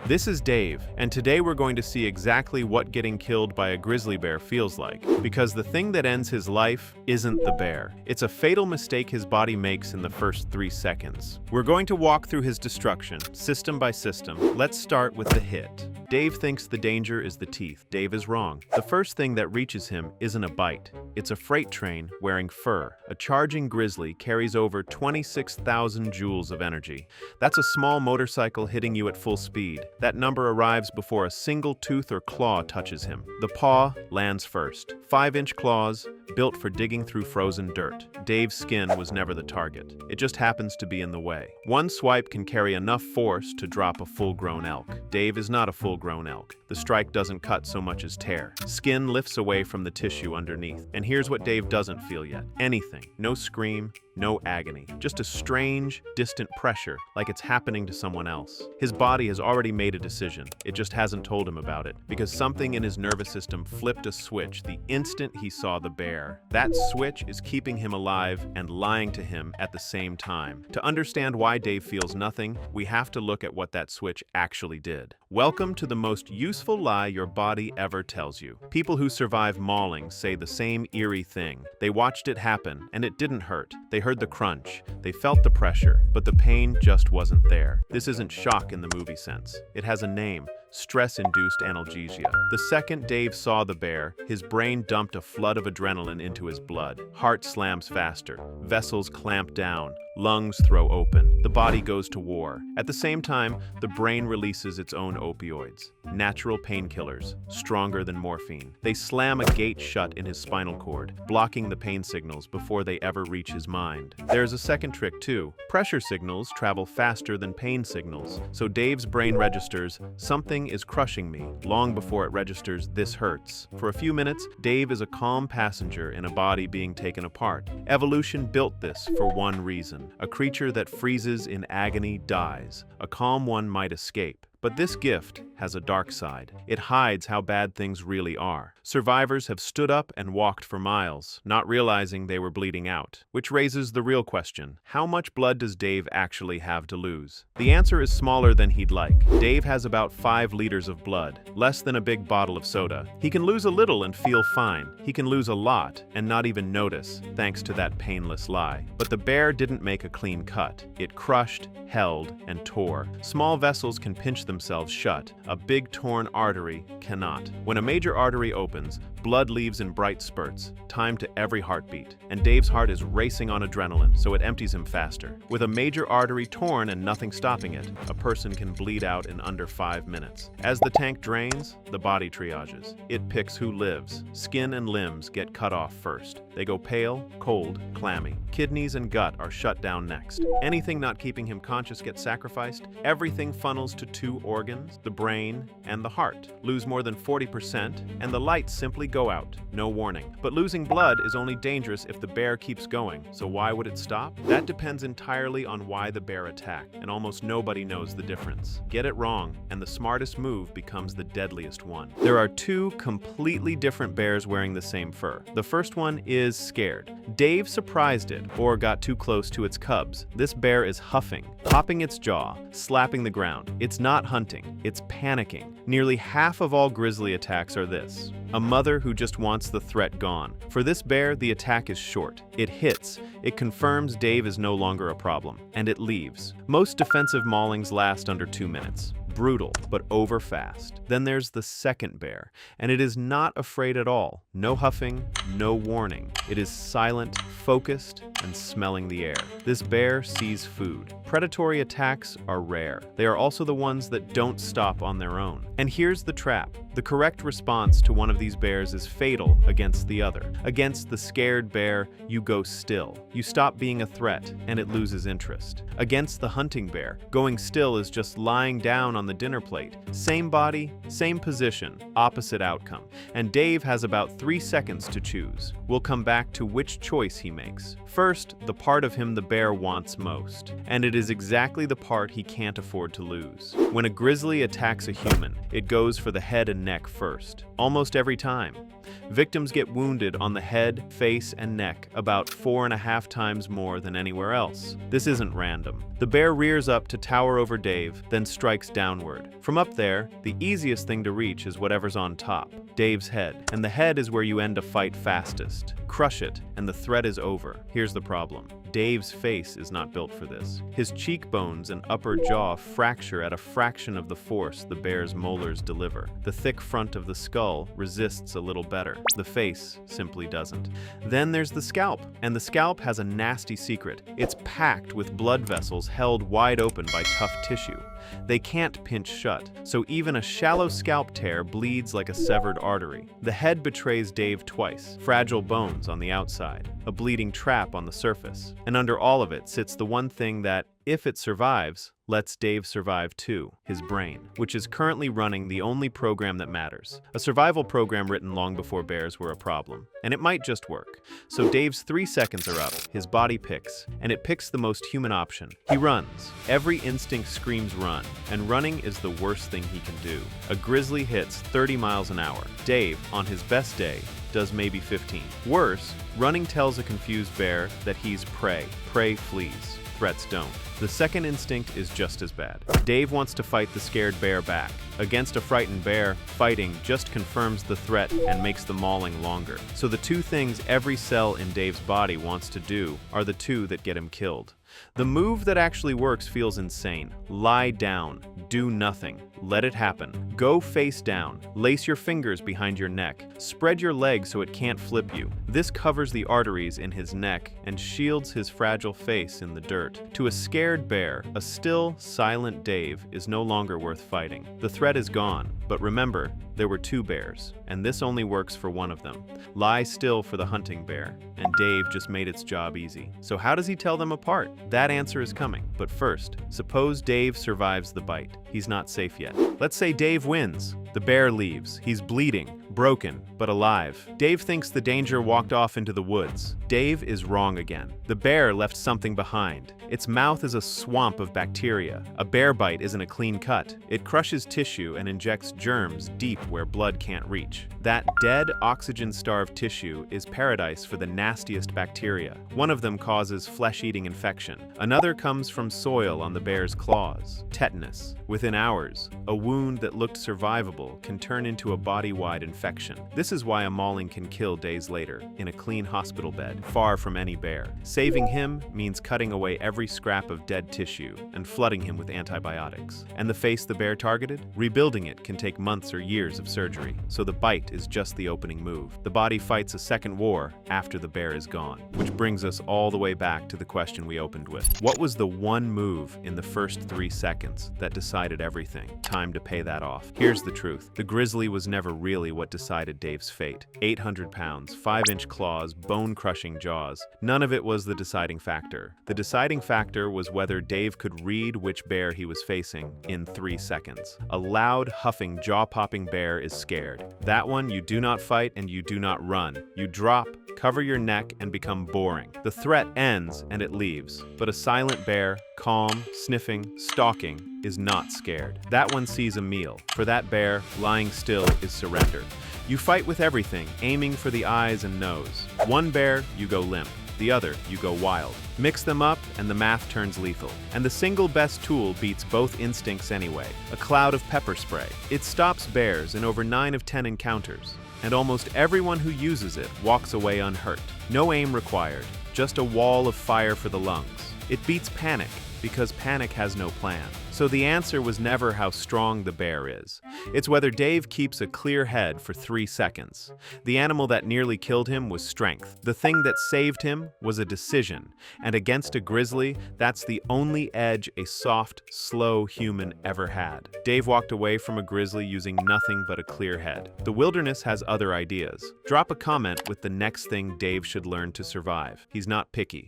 This is Dave, and today we're going to see exactly what getting killed by a grizzly bear feels like. Because the thing that ends his life isn't the bear. It's a fatal mistake his body makes in the first 3 seconds. We're going to walk through his destruction, system by system. Let's start with the hit. Dave thinks the danger is the teeth. Dave is wrong. The first thing that reaches him isn't a bite. It's a freight train wearing fur. A charging grizzly carries over 26,000 joules of energy. That's a small motorcycle hitting you at full speed. That number arrives before a single tooth or claw touches him. The paw lands first. 5-inch claws, built for digging through frozen dirt. Dave's skin was never the target. It just happens to be in the way. One swipe can carry enough force to drop a full-grown elk. Dave is not a full-grown elk. The strike doesn't cut so much as tear. Skin lifts away from the tissue underneath. And here's what Dave doesn't feel yet. Anything. No scream, no agony. Just a strange, distant pressure, like it's happening to someone else. His body has already made a decision. It just hasn't told him about it, because something in his nervous system flipped a switch the instant he saw the bear. That switch is keeping him alive and lying to him at the same time. To understand why Dave feels nothing, we have to look at what that switch actually did. Welcome to the most useful lie your body ever tells you. People who survive mauling say the same eerie thing. They watched it happen, and it didn't hurt. They heard the crunch. They felt the pressure, but the pain just wasn't there. This isn't shock in the movie sense. It has a name. Stress-induced analgesia. The second Dave saw the bear, his brain dumped a flood of adrenaline into his blood. Heart slams faster. Vessels clamp down. Lungs throw open. The body goes to war. At the same time, the brain releases its own opioids. Natural painkillers, stronger than morphine. They slam a gate shut in his spinal cord, blocking the pain signals before they ever reach his mind. There's a second trick too. Pressure signals travel faster than pain signals, so Dave's brain registers, something is crushing me, long before it registers this hurts. For a few minutes, Dave is a calm passenger in a body being taken apart. Evolution built this for one reason. A creature that freezes in agony dies. A calm one might escape. But this gift has a dark side. It hides how bad things really are. Survivors have stood up and walked for miles, not realizing they were bleeding out. Which raises the real question: how much blood does Dave actually have to lose? The answer is smaller than he'd like. Dave has about 5 liters of blood, less than a big bottle of soda. He can lose a little and feel fine. He can lose a lot and not even notice, thanks to that painless lie. But the bear didn't make a clean cut. It crushed, held, and tore. Small vessels can pinch themselves shut. A big torn artery cannot. When a major artery opens, blood leaves in bright spurts, timed to every heartbeat. And Dave's heart is racing on adrenaline, so it empties him faster. With a major artery torn and nothing stopping it, a person can bleed out in under 5 minutes. As the tank drains, the body triages. It picks who lives. Skin and limbs get cut off first. They go pale, cold, clammy. Kidneys and gut are shut down next. Anything not keeping him conscious gets sacrificed. Everything funnels to 2 organs, the brain and the heart. Lose more than 40%, and the lights simply go out. No warning. But losing blood is only dangerous if the bear keeps going, so why would it stop? That depends entirely on why the bear attacked, and almost nobody knows the difference. Get it wrong, and the smartest move becomes the deadliest one. There are 2 completely different bears wearing the same fur. The first one is scared. Dave surprised it, or got too close to its cubs. This bear is huffing, popping its jaw, slapping the ground. It's not hunting, it's panicking. Nearly half of all grizzly attacks are this: a mother who just wants the threat gone. For this bear, the attack is short. It hits, it confirms Dave is no longer a problem, and it leaves. Most defensive maulings last under 2 minutes. Brutal, but over fast. Then there's the second bear, and it is not afraid at all. No huffing, no warning. It is silent, focused, and smelling the air. This bear sees food. Predatory attacks are rare. They are also the ones that don't stop on their own. And here's the trap. The correct response to one of these bears is fatal against the other. Against the scared bear, you go still. You stop being a threat, and it loses interest. Against the hunting bear, going still is just lying down on the dinner plate. Same body, same position, opposite outcome. And Dave has about 3 seconds to choose. We'll come back to which choice he makes. First, the part of him the bear wants most. And it is exactly the part he can't afford to lose. When a grizzly attacks a human, it goes for the head and neck first, almost every time. Victims get wounded on the head, face, and neck about 4.5 times more than anywhere else. This isn't random. The bear rears up to tower over Dave, then strikes downward. From up there, the easiest thing to reach is whatever's on top, Dave's head. And the head is where you end a fight fastest. Crush it, and the threat is over. Here's the problem. Dave's face is not built for this. His cheekbones and upper jaw fracture at a fraction of the force the bear's molars deliver. The thick front of the skull resists a little better. The face simply doesn't. Then there's the scalp, and the scalp has a nasty secret. It's packed with blood vessels held wide open by tough tissue. They can't pinch shut, so even a shallow scalp tear bleeds like a severed artery. The head betrays Dave twice, fragile bones on the outside, a bleeding trap on the surface. And under all of it sits the one thing that, if it survives, lets Dave survive too, his brain, which is currently running the only program that matters. A survival program written long before bears were a problem. And it might just work. So Dave's 3 seconds are up, his body picks, and it picks the most human option. He runs. Every instinct screams run, and running is the worst thing he can do. A grizzly hits 30 miles an hour. Dave, on his best day, does maybe 15. Worse, running tells a confused bear that he's prey. Prey flees. Threats don't. The second instinct is just as bad. Dave wants to fight the scared bear back. Against a frightened bear, fighting just confirms the threat and makes the mauling longer. So the two things every cell in Dave's body wants to do are the two that get him killed. The move that actually works feels insane. Lie down. Do nothing. Let it happen. Go face down. Lace your fingers behind your neck. Spread your legs so it can't flip you. This covers the arteries in his neck and shields his fragile face in the dirt. To a scared bear, a still, silent Dave is no longer worth fighting. The threat is gone, but remember, there were 2 bears, and this only works for one of them. Lie still for the hunting bear, and Dave just made its job easy. So how does he tell them apart? That answer is coming. But first, suppose Dave survives the bite. He's not safe yet. Let's say Dave wins. The bear leaves. He's bleeding, broken, but alive. Dave thinks the danger walked off into the woods. Dave is wrong again. The bear left something behind. Its mouth is a swamp of bacteria. A bear bite isn't a clean cut. It crushes tissue and injects germs deep where blood can't reach. That dead, oxygen-starved tissue is paradise for the nastiest bacteria. One of them causes flesh-eating infection. Another comes from soil on the bear's claws. Tetanus. Within hours, a wound that looked survivable can turn into a body-wide infection. This is why a mauling can kill days later, in a clean hospital bed, far from any bear. Saving him means cutting away every scrap of dead tissue and flooding him with antibiotics. And the face the bear targeted? Rebuilding it can take months or years of surgery, so the bite is just the opening move. The body fights a second war after the bear is gone. Which brings us all the way back to the question we opened with. What was the one move in the first 3 seconds that decided everything? Time to pay that off. Here's the truth. The grizzly was never really what decided Dave's fate. 800 pounds, 5-inch claws, bone-crushing jaws. None of it was the deciding factor. The deciding factor was whether Dave could read which bear he was facing in 3 seconds. A loud, huffing, jaw-popping bear is scared. That one you do not fight and you do not run. You drop, cover your neck, and become boring. The threat ends and it leaves. But a silent bear, calm, sniffing, stalking, is not scared. That one sees a meal. For that bear, lying still is surrender. You fight with everything, aiming for the eyes and nose. One bear, you go limp. The other, you go wild. Mix them up, and the math turns lethal. And the single best tool beats both instincts anyway, a cloud of pepper spray. It stops bears in over 9 of 10 encounters, and almost everyone who uses it walks away unhurt. No aim required, just a wall of fire for the lungs. It beats panic, because panic has no plan. So the answer was never how strong the bear is. It's whether Dave keeps a clear head for 3 seconds. The animal that nearly killed him was strength. The thing that saved him was a decision. And against a grizzly, that's the only edge a soft, slow human ever had. Dave walked away from a grizzly using nothing but a clear head. The wilderness has other ideas. Drop a comment with the next thing Dave should learn to survive. He's not picky.